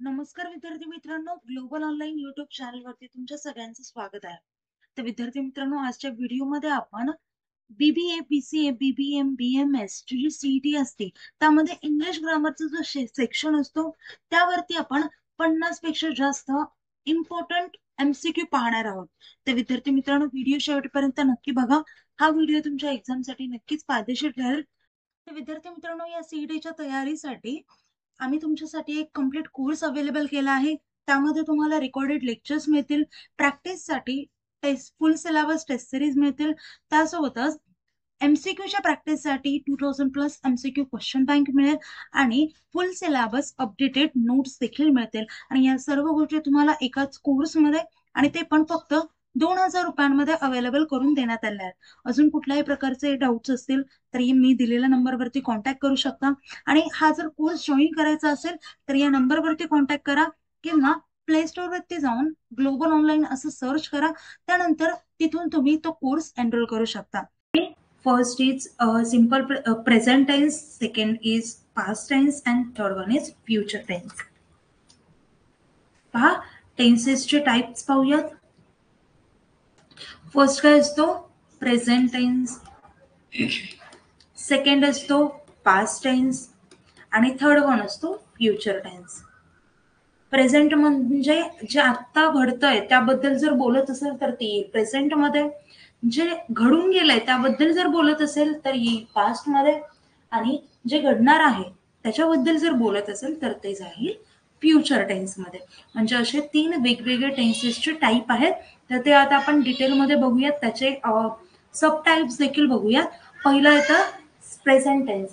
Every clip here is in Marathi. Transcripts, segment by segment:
नमस्कार विद्यार्थी मित्रांनो, ग्लोबल ऑनलाईन युट्यूब चॅनलवरती तुमच्या सगळ्यांचं स्वागत आहे. तर विद्यार्थी मित्रांनो, आजच्या व्हिडिओमध्ये आपण बीबीए, बीसीए, बीबीएम, बीएमएस जी सीईटी असते, त्यामध्ये इंग्लिश ग्रामरचा जो सेक्शन असतो, त्यावरती आपण 50 पेक्षा जास्त इम्पॉर्टंट एमसीक्यू पाहणार आहोत. तर विद्यार्थी मित्रांनो, व्हिडिओ शेवटपर्यंत नक्की बघा. हा व्हिडिओ तुमच्या एक्झामसाठी नक्कीच फायदेशीर ठरेल. तर विद्यार्थी मित्रांनो, या सीईटीच्या तयारीसाठी आम्ही तुमच्यासाठी एक कंप्लीट कोर्स अवेलेबल केला आहे. त्यामध्ये तुम्हाला रेकॉर्डेड लेक्चर्स मिळतील, प्रॅक्टिससाठी test full syllabus test series मिळतील. त्यासोबतच एमसीक्यूच्या प्रॅक्टिससाठी 2000 प्लस एमसीक्यू क्वेश्चन बँक मिळेल आणि फुल सिलेबस अपडेटेड नोट्स देखील मिळतील. आणि या सर्व गोष्टी तुम्हाला एकाच कोर्समध्ये आणि ते पण फक्त 2000 रुपयांमध्ये अवेलेबल करून देण्यात आले आहेत. अजून कुठल्याही प्रकारचे डाऊट्स असतील तरी मी दिलेल्या नंबरवरती कॉन्टॅक्ट करू शकता. आणि हा जर कोर्स जॉईन करायचा असेल तर या नंबरवरती कॉन्टॅक्ट करा किंवा प्ले स्टोर वरती जाऊन ग्लोबल ऑनलाईन असं सर्च करा. त्यानंतर तिथून तुम्ही तो कोर्स एनरोल करू शकता. First is simple present tense, second is past tense, and third one is future tense. पहा, टेन्सेसचे टाइप्स पाहूयात. फर्स्ट काय असतो? प्रेझेंट टेन्स, सेकंड असतो पास्ट टेन्स आणि थर्ड वन असतो फ्युचर टेन्स. प्रेझेंट म्हणजे जे आत्ता घडतंय त्याबद्दल जर बोलत असेल तर ती येईल प्रेझेंटमध्ये. जे घडून गेलंय त्याबद्दल जर बोलत असेल तर येईल पास्टमध्ये. आणि जे घडणार आहे त्याच्याबद्दल जर बोलत असेल तर ते जाईल फ्युचर टेन्समध्ये. म्हणजे असे 3 वेगवेगळे टेन्सेसचे टाईप आहेत. तर ते आता आपण डिटेलमध्ये बघूयात, त्याचे सब टाईप्स देखील बघूयात. पहिलं येतं प्रेझेंट टेन्स.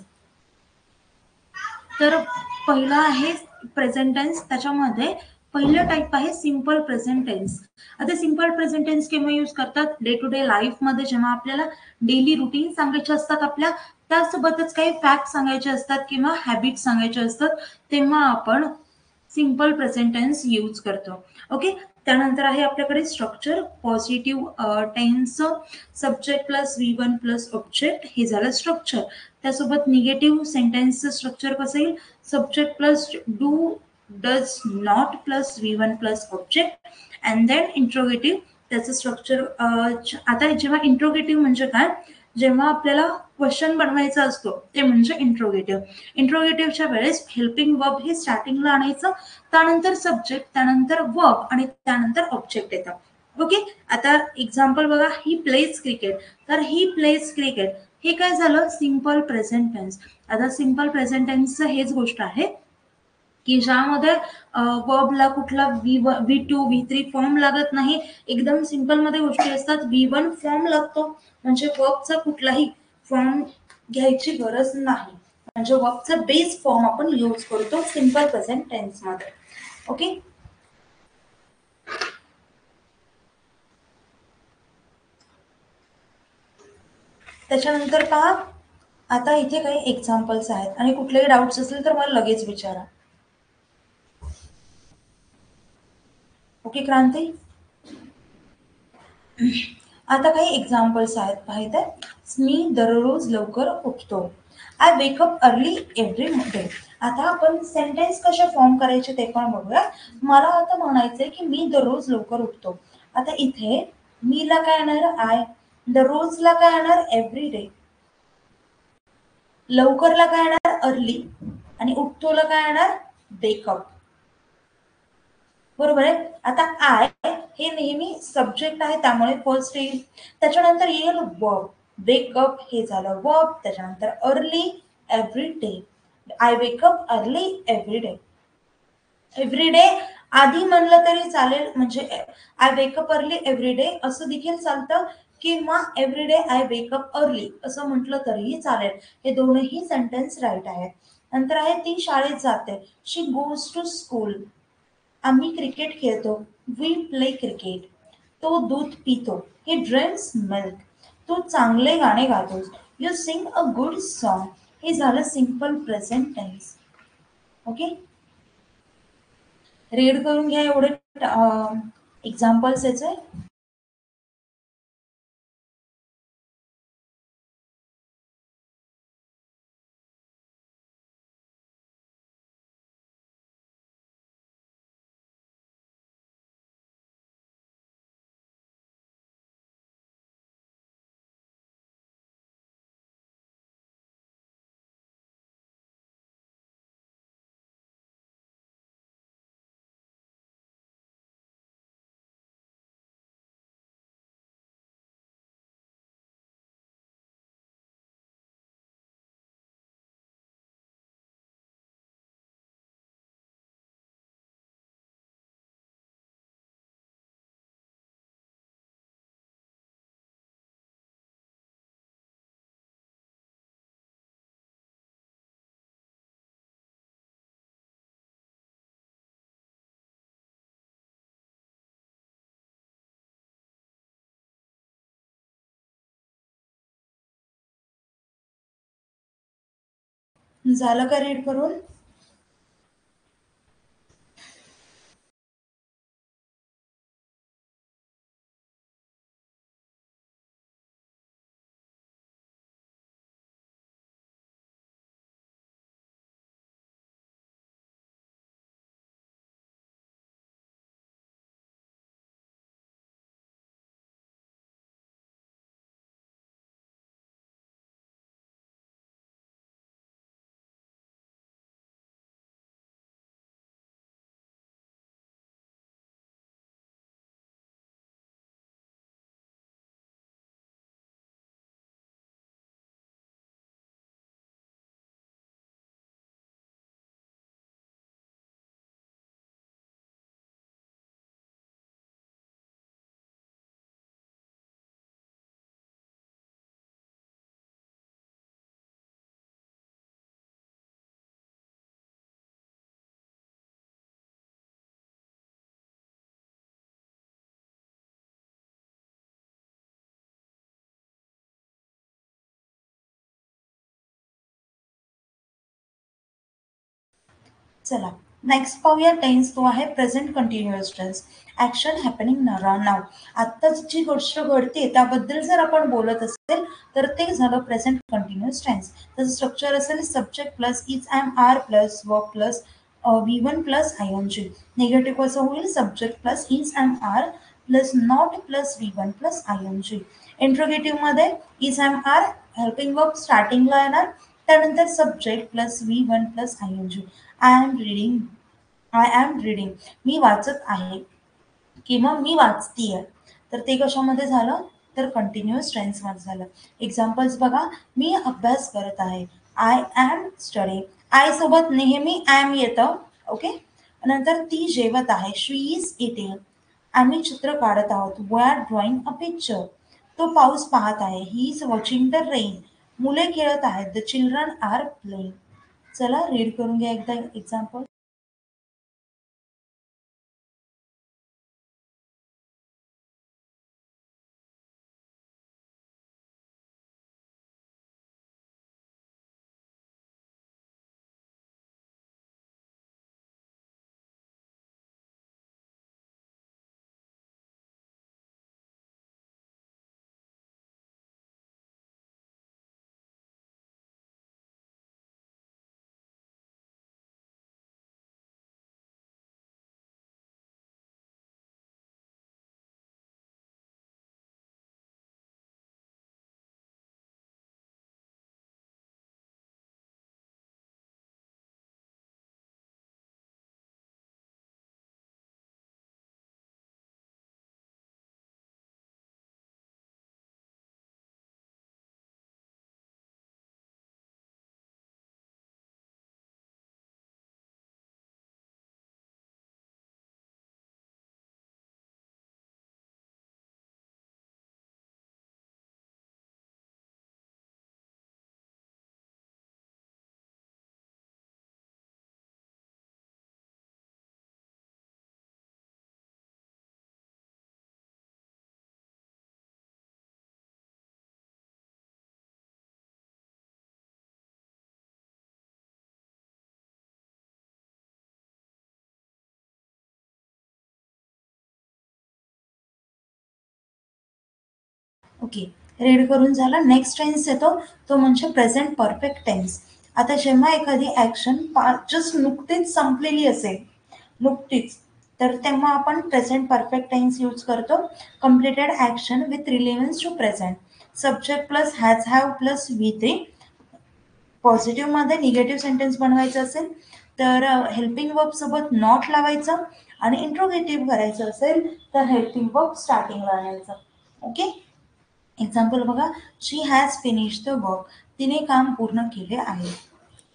तर पहिला आहे प्रेझेंट टेन्स. त्याच्यामध्ये पहिलं टाईप आहे सिंपल प्रेझेंट टेन्स. आता सिंपल प्रेझेंट टेन्स केव्हा यूज करतात? डे टू डे लाईफमध्ये, जेव्हा आपल्याला डेली रुटीन सांगायचे असतात आपल्या, त्यासोबतच काही फॅक्ट सांगायचे असतात किंवा हॅबिट सांगायचे असतात, तेव्हा आपण सिंपल प्रेझेंट टेन्स यूज करतो. ओके. त्यानंतर आहे आपल्याकडे structure. Positive tense subject plus V1 plus object, हे झालं स्ट्रक्चर. त्यासोबत निगेटिव्ह सेंटेन्सचं स्ट्रक्चर कसं येईल? Subject plus do does not plus V1 plus object and then interrogative. त्याचं स्ट्रक्चर आता जेव्हा इंट्रोगेटिव्ह म्हणजे काय? जेव्हा आपल्याला क्वेश्चन बनवायचा असतो ते म्हणजे इंट्रोगेटिव्ह. इंट्रोगेटिव्हच्या वेळेस हेल्पिंग वर्ब हे स्टार्टिंगला आणायचं, त्यानंतर सब्जेक्ट, त्यानंतर वर्ब आणि त्यानंतर ऑब्जेक्ट येतं. ओके. आता एक्झाम्पल बघा, ही प्लेज क्रिकेट. तर ही प्लेज क्रिकेट हे काय झालं? Simple present tense. आता सिंपल प्रेझेंट टेन्सचं हेच गोष्ट आहे की ज्यामध्ये वर्बला कुठला V2 V3 फॉर्म लागत नाही. एकदम सिंपल मध्ये गोष्टी असतात. V1 फॉर्म लागतो, म्हणजे वर्बचा कुठलाही फॉर्म घ्यायची गरज नाही. म्हणजे वर्बचा बेस फॉर्म आपण यूज करतो सिंपल प्रेझेंट टेन्स मध्ये. ओके. त्याच्यानंतर पहा, आता इथे काही एक्झाम्पल्स आहेत आणि कुठलेही डाऊट्स असतील तर मला लगेच विचारा. ओके क्रांती. आता काही एक्झाम्पल्स आहेत माहित आहे. मी दररोज लवकर उठतो. I wake up early every day. आता आपण सेंटेन्स कसे फॉर्म करायचे ते पण बघूया. मला आता म्हणायचंय की मी दररोज लवकर उठतो. आता इथे मीला काय येणार? आय. दररोजला काय येणार? Every day. लवकरला काय येणार? अर्ली. आणि उठतोला काय येणार? वेकअप. बरोबर आहे. आता आय हे नेहमी सब्जेक्ट आहे त्यामुळे फर्स्ट येईल. त्याच्यानंतर येईल वर्ब. वेकअप हे झालं वर्ब. त्याच्यानंतर early every day. I wake up early every day. Every day आधी म्हणलं तरी चालेल, म्हणजे I wake up early every day असं देखील चालतं, किंवा every day I wake up early असं म्हटलं तरीही चालेल. हे दोनही सेंटेन्स राईट आहेत. नंतर आहे ती शाळेत जाते. She goes to school. आम्ही क्रिकेट खेळतो. We play cricket. तो दूध पितो. He drinks milk. तू चांगले गाणे गातोस. You sing a good song. हे झालं simple present tense. Okay. Read करून घ्या एवढे एक्झाम्पल्स याचे. झालं का रीड करून? चला नेक्स्ट पाहूया टेन्स. तो आहे present continuous tense. Action happening now. आत्ताच जी गोष्ट घडते त्याबद्दल जर आपण बोलत असेल तर ते झालं प्रेझेंट कंटिन्युअस टेन्स. त्याचं स्ट्रक्चर असेल subject plus is am are plus verb plus V1 plus ING. Negative कसं होईल? Subject plus is am are plus not plus V1 plus ING. Interrogative मध्ये is am are helping verb स्टार्टिंगला येणार, त्यानंतर subject plus V1 plus ING. I am reading, I am reading, मी वाचत आहे किंवा मी वाचतीये. तर ते कशामध्ये झालं? तर कंटिन्युअस टेन्स मध्ये झालं. एक्झाम्पल्स बघा. मी अभ्यास करत आहे. I am studying. आय सोबत नेहमी एम येतं. ओके. नंतर ती जेवत आहे. She is eating. आम्ही चित्र काढत आहोत. We are drawing a picture. तो पाऊस पाहत आहे. He is watching the rain. मुले खेळत आहेत. The children are playing. चला रीड करून घ्या एकदा एक्झाम्पल. ओके. रीड करून झाला. नेक्स्ट टेन्स येतो, तो म्हणजे प्रेझेंट परफेक्ट टेन्स. आता जेव्हा एखादी ऍक्शन जस्ट नुकतीच संपलेली असेल, नुकतीच, तर तेव्हा आपण प्रेझेंट परफेक्ट टेन्स यूज करतो. Completed action with relevance to present. Subject plus has have plus V3. Positive मध्ये निगेटिव्ह सेंटेन्स बनवायचं असेल तर हेल्पिंग वर्ब सोबत नॉट लावायचं, आणि इंट्रोगेटिव्ह करायचं असेल तर हेल्पिंग वर्ब स्टार्टिंगला आणायचं. ओके. एक्झाम्पल बघा. शी हॅज फिनिश द वर्क. तिने काम पूर्ण केले आहे.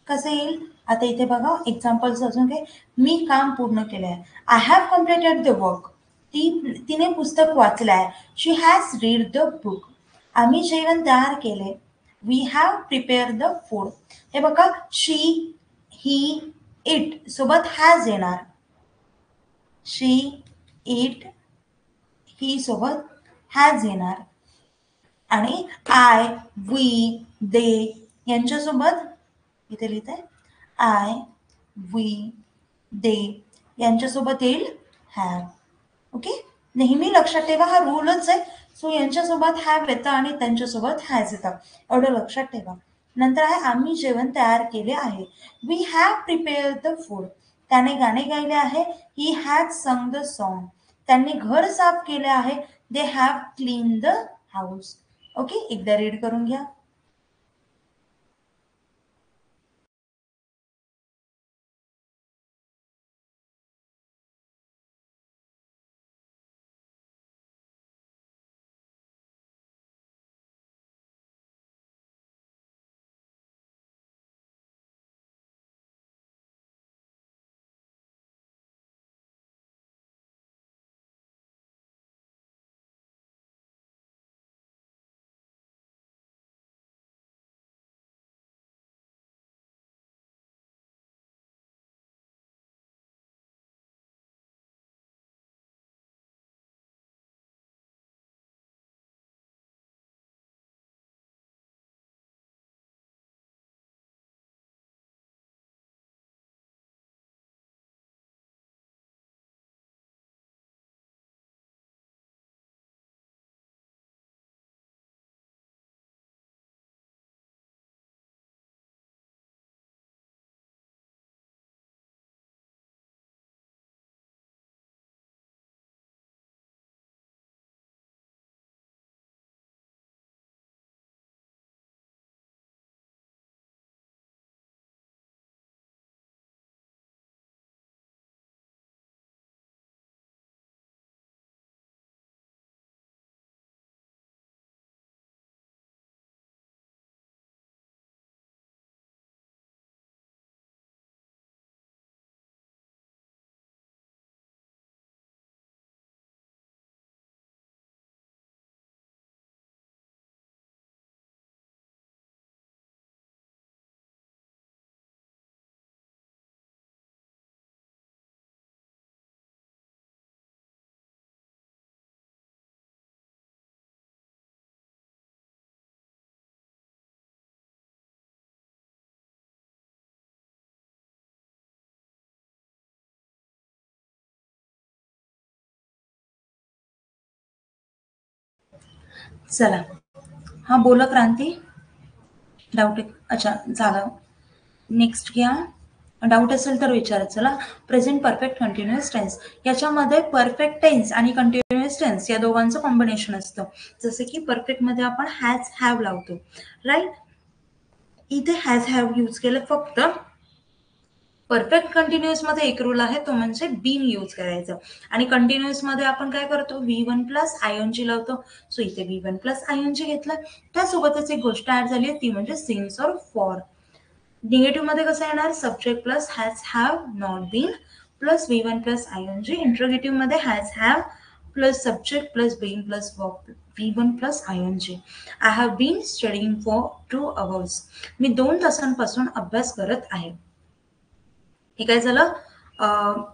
कसं येईल? आता इथे बघा एक्झाम्पल्स अजून काही. मी काम पूर्ण केले आहे. I have completed the work. तिने पुस्तक वाचलं आहे. She has read the book. आम्ही जेवण तयार केले. We have prepare the food. हे बघा, शी, ही, इट सोबत हॅज येणार. शी, इट, ही सोबत हॅज येणार. आणि आय, वी, दे यांच्यासोबत इथे लिहिते आय, वी, दे यांच्यासोबत येईल हॅव. ओके, नेहमी लक्षात ठेवा हा रूलच आहे. सो यांच्यासोबत हॅव येतं आणि त्यांच्यासोबत हॅज येतं, एवढं लक्षात ठेवा. नंतर आहे आम्ही जेवण तयार केले आहे. We have prepare the food. त्याने गाणे गायले आहे. He has sung the song. त्यांनी घर साफ केले आहे. They have clean the house. Okay, एकदा रीड करून घ्या. चला, हा बोला क्रांती. डाऊट अच्छा झालं. नेक्स्ट घ्या. डाऊट असेल तर विचारा. चला, प्रेझेंट परफेक्ट कंटिन्युअस टेन्स. याच्यामध्ये परफेक्ट टेन्स आणि कंटिन्युअस टेन्स या दोघांचं कॉम्बिनेशन असतं. जसं की परफेक्ट मध्ये आपण हॅज हॅव लावतो, राईट. इथे हॅज हॅव यूज केलं. फक्त परफेक्ट कंटिन्युअस मध्ये एक रूल आहे, तो म्हणजे बीन यूज करायचं. आणि कंटिन्युअस मध्ये आपण काय करतो, V1 प्लस आयएनजी लावतो. सो इथे V1 प्लस आयएनजी घेतलं. त्यासोबतच एक गोष्ट ऍड झाली आहे, ती म्हणजे सिन्स और फॉर. निगेटिव्ह मध्ये कसं येणार, subject plus has have not been plus V1 plus ING. Interrogative मध्ये has have plus subject plus been plus verb V1 plus ING. I have been studying for 2 hours. मी 2 तासांपासून अभ्यास करत आहे. हे काय झालं,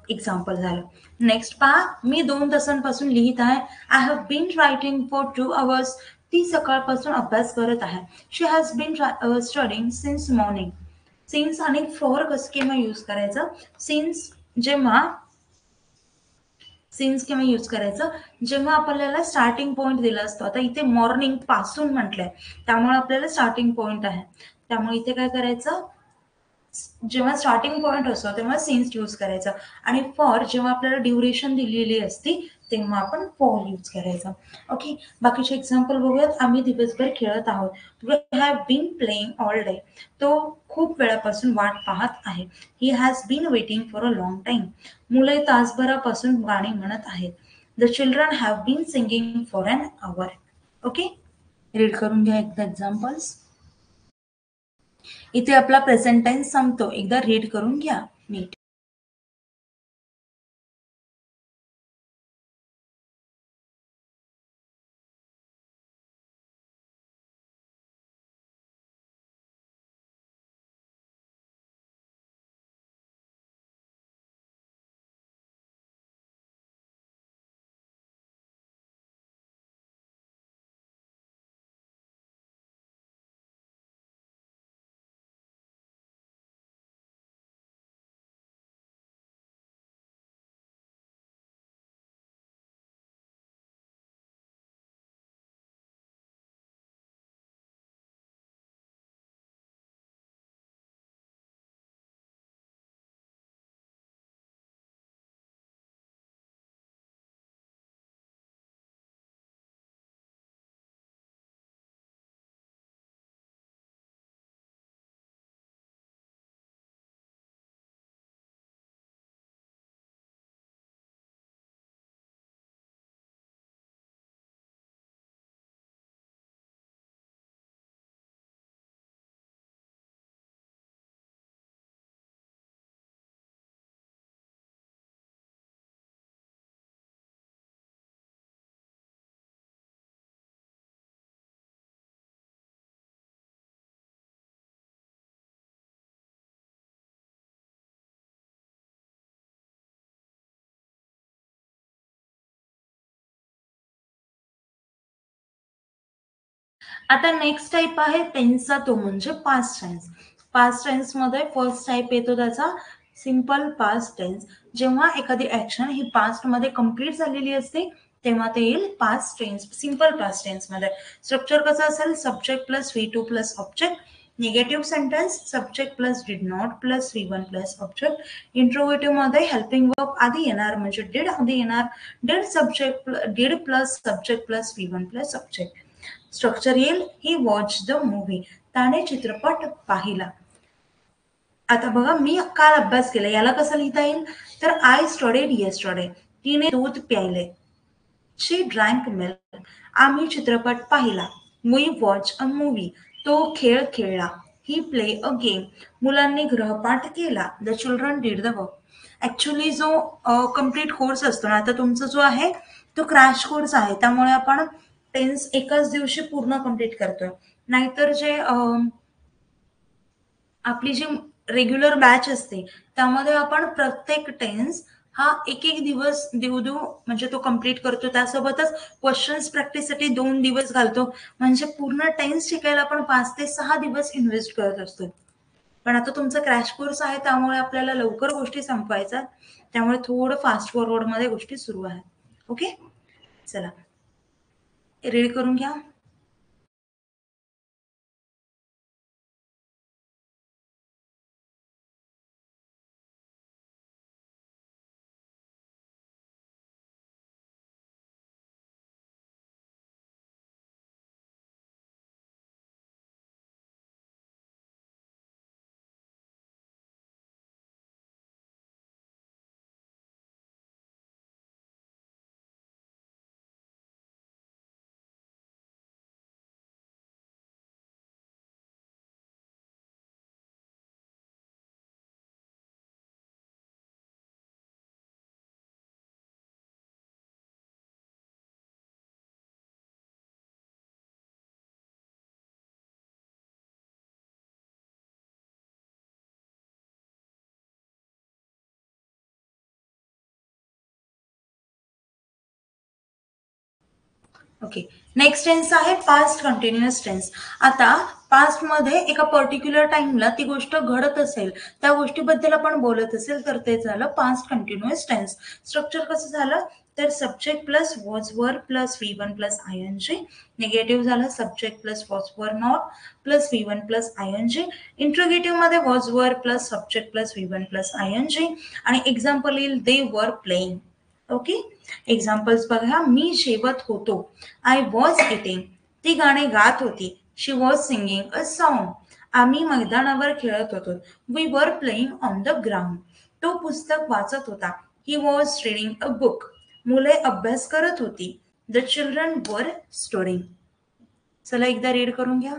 एक्झाम्पल झालं. नेक्स्ट पहा, मी 2 तासांपासून लिहित आहे. I have been writing for 2 hours. ती सकाळपासून अभ्यास करत आहे. She has been studying since morning. Since आणि फॉर कसं केव्हा यूज करायचं, सिन्स जेव्हा सिन्स केव्हा यूज करायचं, जेव्हा आपल्याला स्टार्टिंग पॉईंट दिला असतो. आता इथे मॉर्निंग पासून म्हटलंय, त्यामुळे आपल्याला स्टार्टिंग पॉईंट आहे. त्यामुळे इथे काय करायचं, जेव्हा स्टार्टिंग पॉईंट असतो तेव्हा सिन्स यूज करायचा. आणि फॉर जेव्हा आपल्याला ड्युरेशन दिलेली असती तेव्हा आपण फॉर यूज करायचा. ओके, बाकीचे एक्झाम्पल बघूयात. आम्ही दिवसभर खेळत आहोत. We have been playing all day. तो खूप वेळापासून वाट पाहत आहे. He has been waiting for a long time. मुले तासभरापासून गाणी म्हणत आहेत. The children have been singing for an hour. Okay, read करून घ्या एकदा एक्झाम्पल्स. इथे आपला प्रेझेंट टेन्स संपतो. एकदा रीड करून घ्या नीट. आता नेक्स्ट टाइप आहे टेन्सचा, तो म्हणजे पास्ट टेन्स. पास्ट टेन्स मध्ये फर्स्ट टाइप येतो त्याचा सिंपल पास्ट टेन्स. जेव्हा एखादी ऍक्शन ही पास्ट मध्ये कंप्लीट झालेली असते तेव्हा ते येईल past tense, simple past tense मध्ये. स्ट्रक्चर कसं असेल, subject plus V2 plus object, negative sentence subject plus did not plus V1 plus object. Interrogative मध्ये हेल्पिंग वर्ब आधी येणार म्हणजे डिड आधी येणार, did plus subject plus V1 plus object. Structure येईल ही वॉच द मूव्ही, त्याने चित्रपट पाहिला. आता बघा मी काल अभ्यास केला, याला कसं लिहिता येईल, तर आय स्टडीड येस्टरडे, तिने दूध प्यायले. शी ड्रँक मिल्क, आम्ही चित्रपट पाहिला. वी वॉच अ मूवी, तो खेळ खेळला. ही प्ले अ गेम, मुलांनी गृहपाठ केला. The children did the work. Actually जो कम्प्लीट कोर्स असतो ना, आता तुमचा जो आहे तो क्रॅश कोर्स आहे, त्यामुळे आपण टेन्स एकाच दिवशी पूर्ण कम्प्लीट करतोय. नाहीतर जे आपली जी रेग्युलर बॅच असते त्यामध्ये आपण प्रत्येक टेन्स हा एक एक दिवस देऊ देऊ म्हणजे तो कम्प्लीट करतो. त्यासोबतच क्वेश्चन्स प्रॅक्टिससाठी 2 दिवस घालतो. म्हणजे पूर्ण टेन्स शिकायला आपण 5 ते 6 दिवस इन्व्हेस्ट करत असतो. पण आता तुमचा क्रॅश कोर्स आहे त्यामुळे आपल्याला लवकर गोष्टी संपवायच्या, त्यामुळे थोडं फास्ट फॉरवर्ड मध्ये गोष्टी सुरू आहेत. ओके, चला रीड करून घ्या. ओके, नेक्स्ट टेन्स आहे पास्ट कंटिन्युअस टेन्स. आता पास्ट मध्ये एका पर्टिक्युलर टाइमला ती गोष्ट घडत असेल, त्या गोष्टीबद्दल आपण बोलत असेल तर ते झालं पास्ट कंटिन्युअस टेन्स. स्ट्रक्चर कसं झालं, तर subject plus was were plus V1 plus ING. Negative झालं subject plus was were not plus V1 plus ING. Interrogative मध्ये was were plus subject plus V1 plus ING. आणि एक्झाम्पल येईल they were playing. Okay, examples बघा. मी जेवत होतो, आय वॉज इटिंग. ती गाणे गात होती, शी वॉज सिंगिंग अ सॉन्ग. आम्ही मैदानावर खेळत होतो, we were playing on the ground. तो पुस्तक वाचत होता, he was reading a book. मुले अभ्यास करत होती, द चिल्ड्रन वर स्टोरिंग. चला एकदा रीड करून घ्या.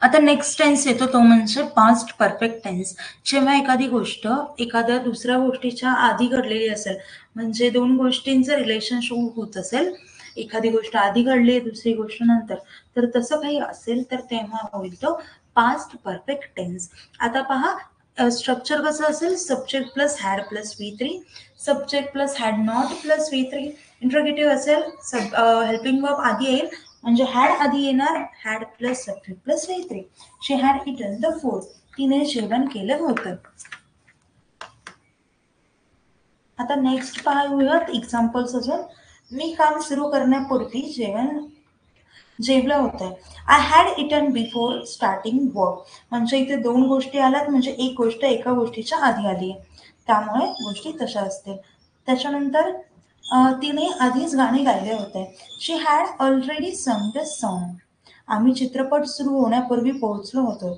आता नेक्स्ट टेन्स येतो तो म्हणजे पास्ट परफेक्ट टेन्स. जेव्हा एखादी गोष्ट एखाद्या दुसऱ्या गोष्टीच्या आधी घडलेली असेल, म्हणजे दोन गोष्टींचं रिलेशनशिप होत असेल, एखादी गोष्ट आधी घडली दुसरी गोष्ट नंतर, तर तसं काही असेल तर तेव्हा होईल तो पास्ट परफेक्ट टेन्स. आता पहा, स्ट्रक्चर कसं असेल, subject plus had plus V3, subject plus had not plus V3. Interrogative असेल, हेल्पिंग वर्ब आधी येईल म्हणजे हॅड आधी येणार, had plus subject plus V3. She had eaten the food, तिने जेवण केलं होतं. आता नेक्स्ट पाहूयात एक्झाम्पल्स अजून. मी काम सुरू करण्यापूर्वी जेवण जेवलं होतं. I had eaten before starting work. म्हणजे इथे दोन गोष्टी आल्यात, म्हणजे एक गोष्ट एका गोष्टीच्या आधी आली आहे, त्यामुळे गोष्टी तशा असतील. त्याच्यानंतर तिने आधीच गाणे गायले होते. She had already sung the song. आम्ही चित्रपट सुरू होण्यापूर्वी पोहोचलो होतो.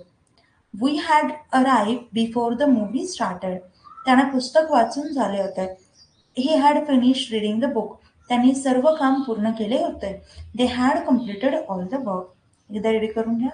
We had arrive before the movie started. त्याने पुस्तक वाचून झाले होते. He had finish reading the book. त्यांनी सर्व काम पूर्ण केले होते. They had completed all the work. एकदा रेडी करून घ्या.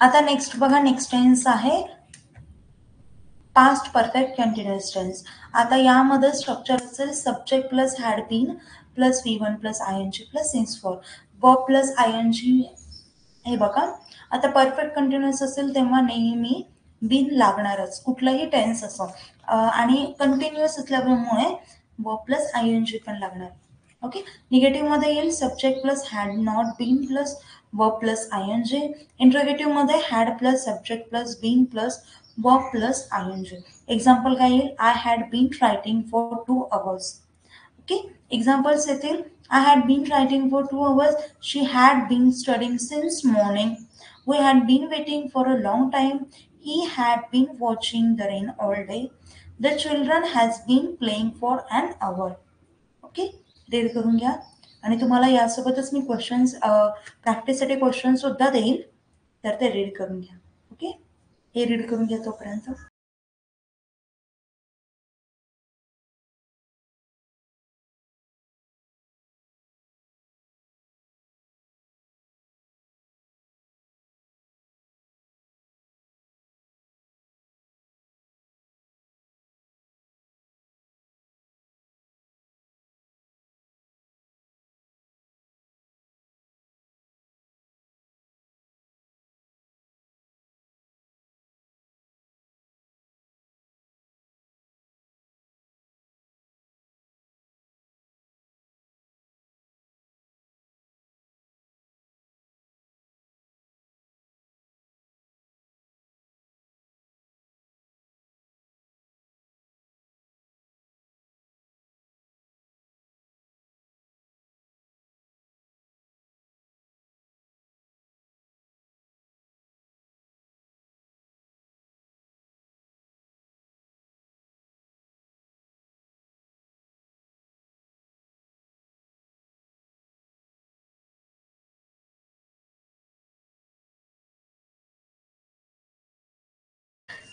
आता नेक्स्ट बघा, नेक्स्ट टेन्स आहे पास्ट परफेक्ट कंटिन्युअस टेन्स. आता यामध्ये स्ट्रक्चर असेल subject plus had been plus V one plus I N G plus since for. Verb plus I N G. हे बघा, आता परफेक्ट कंटिन्युअस असेल तेव्हा नेहमी बीन लागणारच, कुठलाही टेन्स असो. आणि कंटिन्युअस असल्यामुळे verb plus I N G पण लागणार. ओके. निगेटिव्ह मध्ये येईल subject plus had not been plus verb plus I N G. Interrogative मध्ये had plus subject plus been plus verb plus I N G. Example काय येईल, I had been writing for 2 hours. Okay. Examples येतील, I had been writing for 2 hours. She had been studying since morning. We had been waiting for a long time. He had been watching the rain all day. The children has been playing for an hour. Okay. Read करून घ्या. आणि तुम्हाला यासोबतच मी क्वेश्चन्स, प्रॅक्टिससाठी क्वेश्चन सुद्धा देईल, तर ते रीड करून घ्या. ओके. हे रीड करून घ्या तोपर्यंत.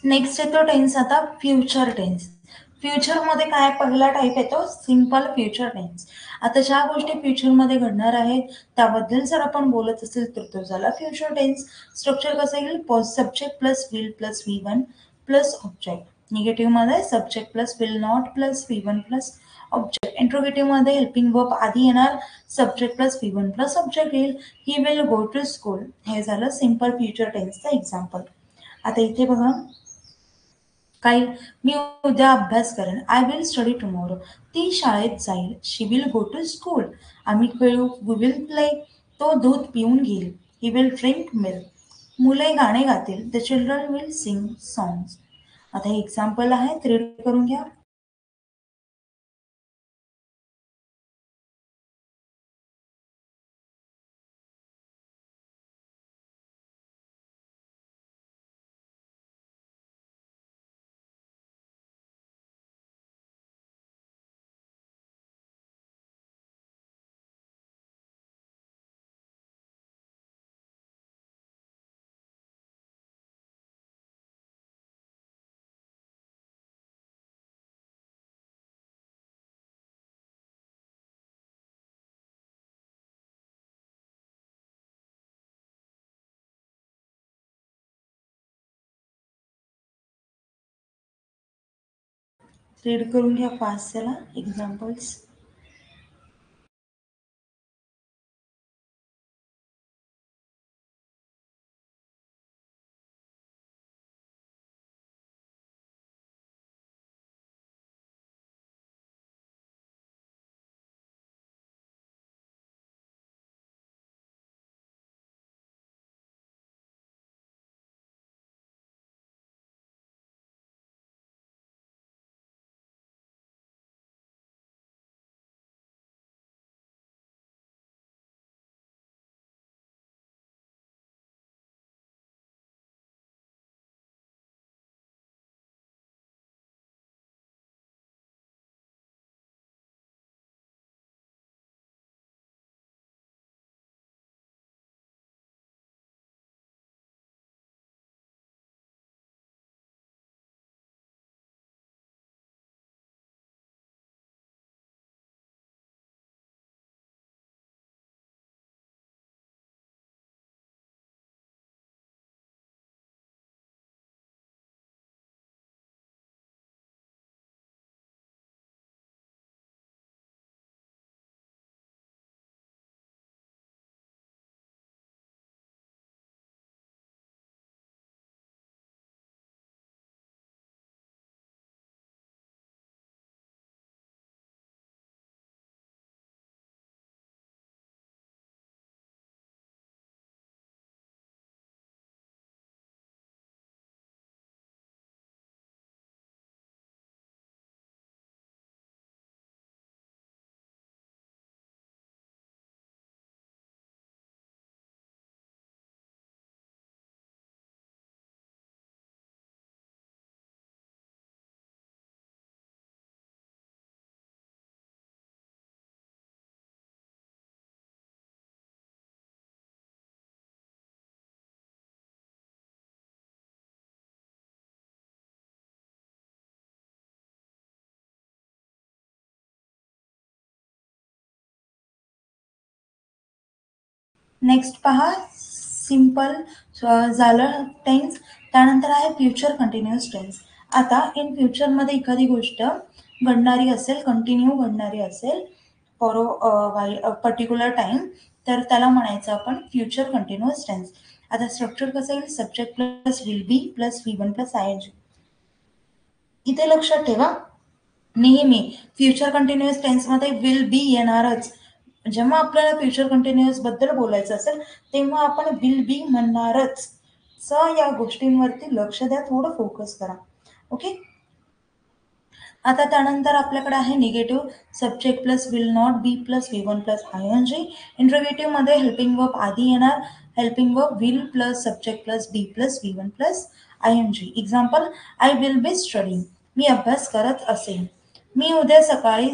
नेक्स्ट येतो टेन्स आता फ्युचर टेन्स. फ्युचरमध्ये काय पहिला टाईप येतो सिम्पल फ्युचर टेन्स. आता ज्या गोष्टी फ्युचरमध्ये घडणार आहेत त्याबद्दल जर आपण बोलत असेल तर तो झाला फ्युचर टेन्स. स्ट्रक्चर कसं येईल, subject plus will plus V one plus object. निगेटिव्हमध्ये subject plus will not plus V one plus object. इंट्रोगेटिव्हमध्ये हेल्पिंग वर्ब आधी येणार, subject plus V one plus object येईल. He will go to school. हे झालं सिम्पल फ्युचर टेन्सचं एक्झाम्पल. आता इथे बघा, काही मी उद्या अभ्यास करेन. I will study tomorrow. ती शाळेत जाईल. She will go to school. आम्ही खेळू. We will play. तो दूध पिऊन घेईल. He will drink milk. मुले गाणे गातील. The children will sing songs. आता हे एक्झाम्पल आहे, रीड करून घ्या. रीड करून घ्या फास्ट त्याला एक्झाम्पल्स. नेक्स्ट पहा सिंपल झालं टेन्स. त्यानंतर आहे फ्युचर कंटिन्युअस टेन्स. आता इन फ्युचरमध्ये एखादी गोष्ट घडणारी असेल, कंटिन्यू घडणारी असेल फॉर पर्टिक्युलर टाइम, तर त्याला म्हणायचं आपण फ्युचर कंटिन्युअस टेन्स. आता स्ट्रक्चर कसं येईल, subject plus will be plus V one plus I N G. इथे लक्षात ठेवा नेहमी फ्युचर कंटिन्युअस टेन्समध्ये विल बी येणारच. जेव्हा आपल्याला फ्युचर कंटिन्युअस बद्दल बोलायचं असेल तेव्हा आपण विल बी म्हणणारच. या गोष्टींवरती लक्ष द्या, थोडं फोकस करा. ओके. आता त्यानंतर आपल्याकडे आहे negative. Subject plus will not be plus V one plus I N G. Interrogative मध्ये हेल्पिंग वर्ब आधी येणार. Helping verb will plus subject plus be plus V one plus I N G. Example, I will be studying, मी अभ्यास करत असेन. मी उद्या सकाळी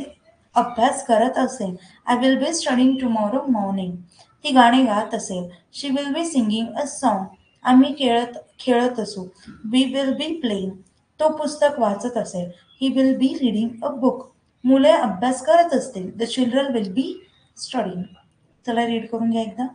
अभ्यास करत असेन. I will be studying tomorrow morning. ती गाणे गात असेल. She will be singing a song. आम्ही खेळत असू. We will be playing. तो पुस्तक वाचत असेल. He will be reading a book. मुले अभ्यास करत असतील. The children will be studying. चला रीड करून घ्या एकदा.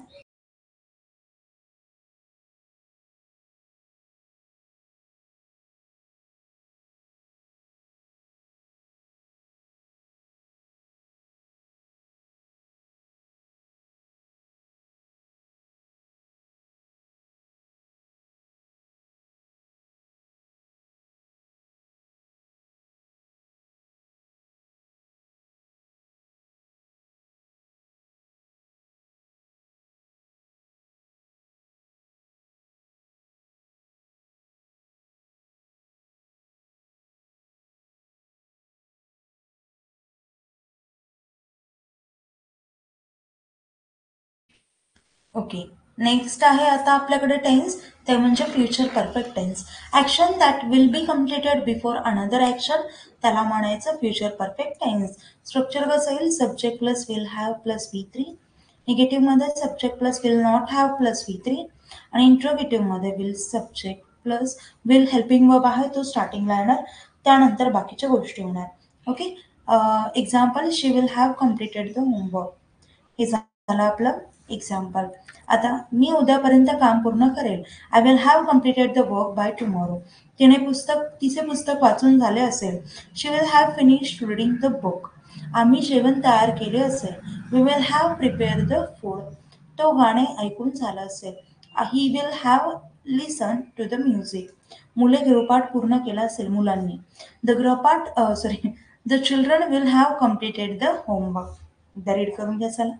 ओके. नेक्स्ट आहे आता आपल्याकडे टेन्स, ते म्हणजे future perfect tense. Action that will be completed before another action, त्याला म्हणायचं फ्युचर परफेक्ट टेन्स. स्ट्रक्चर कसं येईल, subject plus will have plus V three. Negative मध्ये subject plus will not have plus V three. आणि इंट्रोगेटिव्ह मध्ये will subject plus will helping verb आहे तो स्टार्टिंगला येणार, त्यानंतर बाकीच्या गोष्टी होणार. Okay. Example, she will have completed the homework. हे झालं आपलं एक्झाम्पल, आता मी उद्यापर्यंत काम पूर्ण करेल. I will have completed the work by tomorrow. तिचे पुस्तक वाचून झाले असेल. She will have finished reading the book. आम्ही जेवण तयार केले असेल. We will have prepared the food. तो गाणे ऐकून झाला असेल. He will have listen to the music. मुले गृहपाठ पूर्ण केला असेल मुलांनी. The children will have completed the homework. एकदा रीड करून घ्या चला.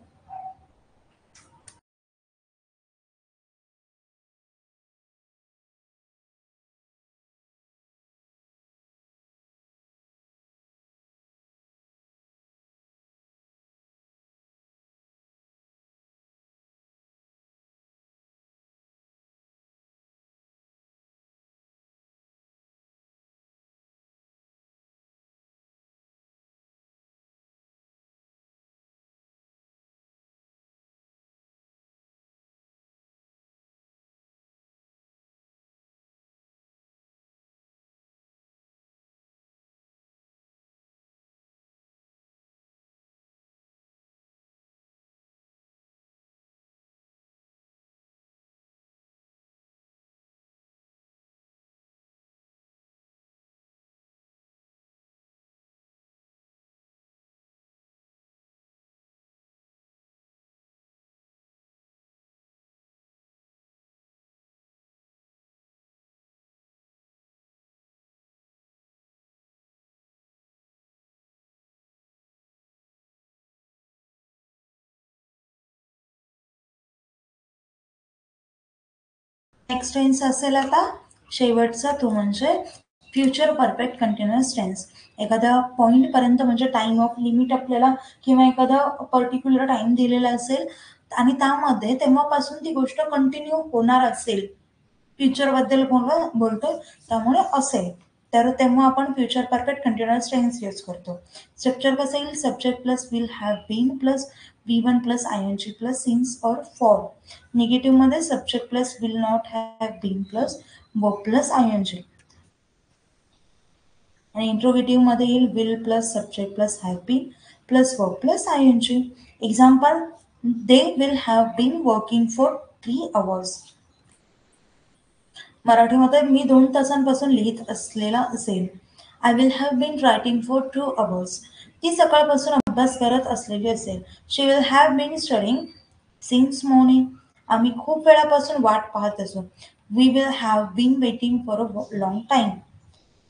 नेक्स्ट टेन्स असेल आता शेवटचा, तो म्हणजे फ्युचर परफेक्ट कंटिन्युअस टेन्स. एखाद्या पॉइंट पर्यंत म्हणजे टाइम ऑफ लिमिट आपल्याला किंवा एखादा पर्टिक्युलर टाइम दिलेला असेल आणि त्यामध्ये तेव्हापासून ती गोष्ट कंटिन्यू होणार असेल, फ्युचर बद्दल बोलतोय त्यामुळे असेल, तर तेव्हा आपण future perfect continuous tense use करतो. स्ट्रक्चर कसं येईल? Subject plus will have been plus V1 plus ING plus since और फॉर. निगेटिव्ह मध्ये subject plus will not have been plus verb plus ING. आणि इंट्रोगेटिव्ह मध्ये येईल will plus subject plus have been plus verb plus ING. Example, they will have been working for 3 hours. मराठीमध्ये मी 2 तासांपासून लिहित असलेला असेल. I will have been writing for 2 hours. ती सकाळपासून अभ्यास करत असलेली असेल. She will have been studying since morning. आम्ही खूप वेळापासून वाट पाहत असू. We will have been waiting for a long time.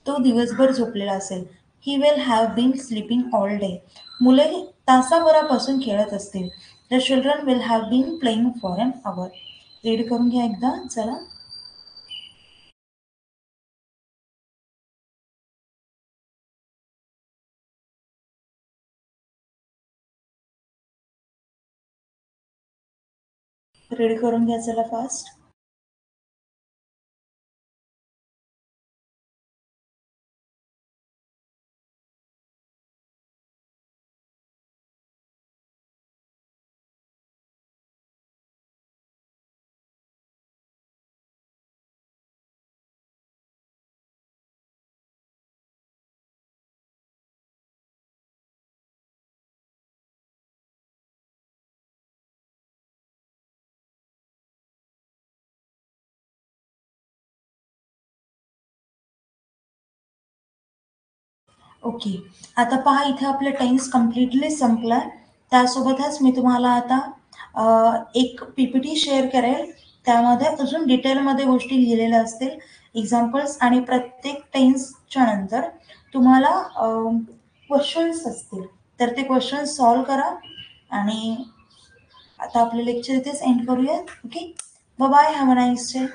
तो दिवसभर झोपलेला असेल. He will have been sleeping all day. मुले तासाभरापासून खेळत असतील. The children will have been playing for an hour. Read करून घ्या एकदा चला. रीड करून घ्या चला फास्ट. ओके. आता पहा, इथे आपलं टेन्स कम्प्लिटली संपलाय. त्यासोबतच मी तुम्हाला आता एक पीपीटी शेअर करेल. त्यामध्ये अजून डिटेलमध्ये गोष्टी लिहिलेल्या असतील, एक्झाम्पल्स, आणि प्रत्येक टेन्सच्या नंतर तुम्हाला क्वेश्चन्स असतील. तर ते क्वेश्चन सॉल्व करा. आणि आता आपले लेक्चर इथेच एंड करूया. Okay, bye bye, have a nice day.